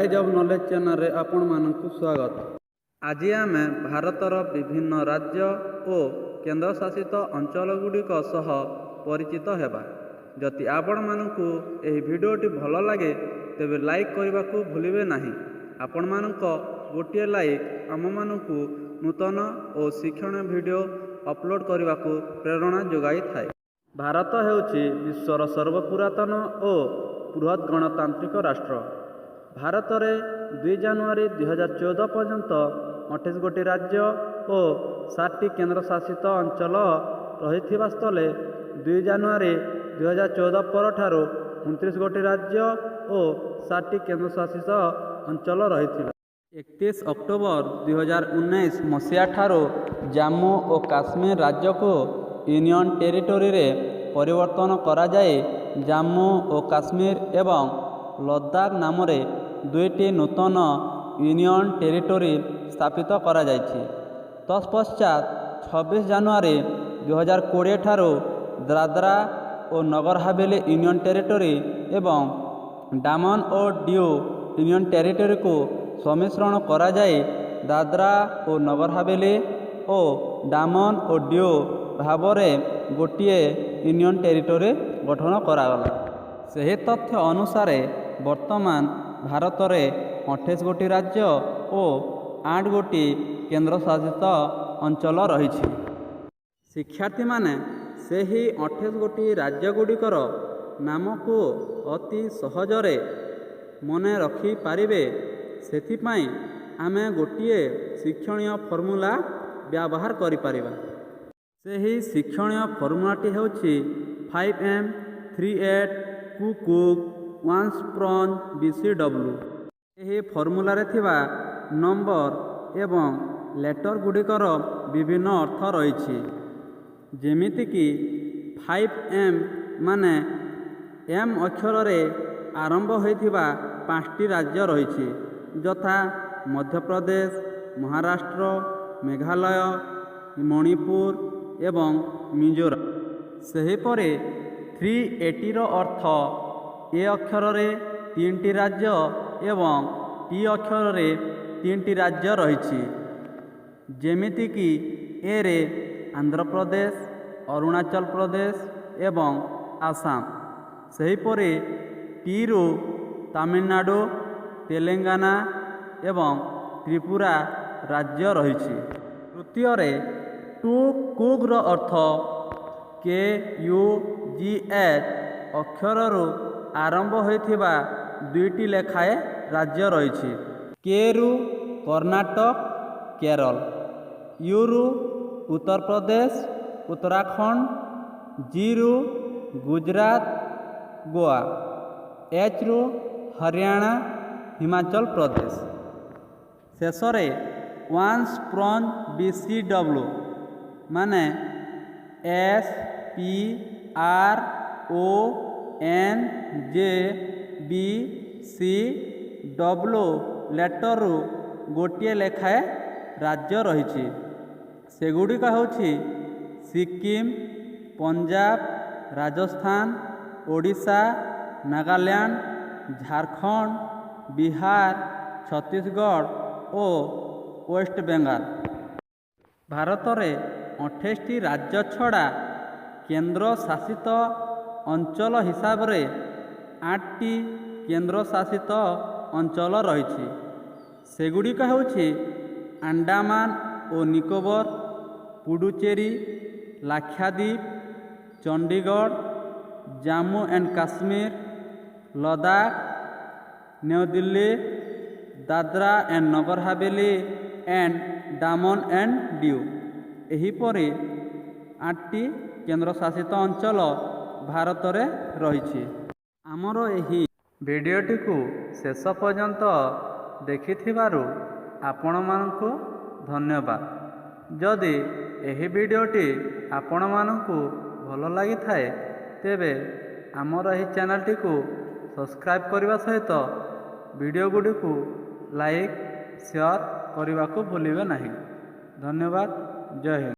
Rise of knowledge channel रे आपण मानकु स्वागत। आज आम भारतर विभिन्न राज्य और केंद्र शासित अंचल गुड़िक सह परिचित हेबा। जदि आपण मानकु एही भिडियोटी भल लगे तेबे लाइक करने को भूलिबे नहीं। आपण मानक गोटे लाइक आम मानकु नूतन और शिक्षण भिडियो अपलोड करने को प्रेरणा जोगाई थाए। भारत हेउची विश्वर सर्वपुरातन और बृहत गणतांत्रिक राष्ट्र। भारत में 2 जनवरी 2014 पर्यंत 28 गोटी राज्य और 7टी केंद्र शासित अंचल रही स्थले 2 जनवरी 2014 पर 29 गोटी राज्य और 7टी केंद्र शासित अंचल रही। 31 अक्टोबर 2019 मसीहा ठारो जम्मू और काश्मीर राज्य को यूनियन टेरिटोरी रे परिवर्तन करा जाए जम्मू और काश्मीर एवं लद्दाख नाम रे 2टी नूतन यूनियन टेरिटोरी स्थापित करा जायछि। तत्पश्चात 26 जनवरी 2020 ठारो दादरा और नगर हवेली यूनियन टेरिटोरी एवं डामन और डिऊ यूनियन टेरिटोरी को सम्मिश्रण करा जाए दादरा और नगर हवेली और डामन और डिऊ भाव में गोटे यूनियन टेरिटोरी गठन करागला। सही तथ्य अनुसार वर्तमान भारत में 28 गोटी राज्य और 8 गोटी केंद्र शासित अंचल रही। शिक्षार्थी माने सही 28 गोटी राज्य गुड़िकर नाम को अति सहजरे मन रखी पारिबे। सेथिपाई आमे गोटिए शिक्षणीय फॉर्मूला व्यवहार करि परिबा। सही शिक्षणीय फॉर्मूलाटी हेउछि 5M 38 कुकुक 1 स्प्रॉन BCW। यही फॉर्मूला थिबा नंबर एवं लेटर गुड़िकर विभिन्न अर्थ रही। जेमिति कि 5M माने M अक्षर रे आरंभ होइथिबा 5टी राज्य रही यथा मध्य प्रदेश, महाराष्ट्र, मेघालय, मणिपुर एवं मिजोरम। सेहीपरि 380 रो अर्थ ए अक्षर रे 3टी राज्य एवं टी अक्षर रे 3टी राज्य रही। जेमिति कि ए रे आंध्र प्रदेश, अरुणाचल प्रदेश एवं आसाम। सेहीपरि टी रु तमिलनाडु, तेलंगाना एवं त्रिपुरा राज्य रही। तृतीय रे टू कुग रो अर्थ KUGH अक्षर रु आरंभ होइथिबा 2टी लेखाए राज्य रही। के रु कर्नाटक, केरल, यू रु उत्तर प्रदेश, उत्तराखंड, जी रु गुजरात, गोवा, एच रु हरियाणा, हिमाचल प्रदेश। शेष रे 1 स्प्रॉन BCW माने SPRONJBCW लेटर रु गोटे लेखाए राज्य रही। सेगुड़िक होछि सिक्किम, पंजाब, राजस्थान, ओडिशा, नागालैंड, झारखंड, बिहार, छत्तीसगढ़ और वेस्ट बेंगल। भारत में 28टी राज्य छड़ा केंद्र शासित अंचल हिसाब रे 8टी केंद्र शासित अंचल रही। सेगुड़िक होछि अंडमान और Nicobar, Puducherry, Lakshadweep, Chandigarh, Jammu and Kashmir, Ladakh, New Delhi, Dadra and Nagar Haveli and Daman and डिऊ। एहीपरि 8टी केंद्र शासित अंचल भारत में रही। आमर एही भिडियोटी को शेष पर्यंत देखिथिबारु आपण मानकु धन्यवाद। जदि एही भिडियोटी आपण मानकु भल लगी थाए तेबे आमर एही चैनल को सब्सक्राइब करने सहित वीडियो गुडी को लाइक शेयर करने को भूलिबे नहीं। धन्यवाद। जय हिंद।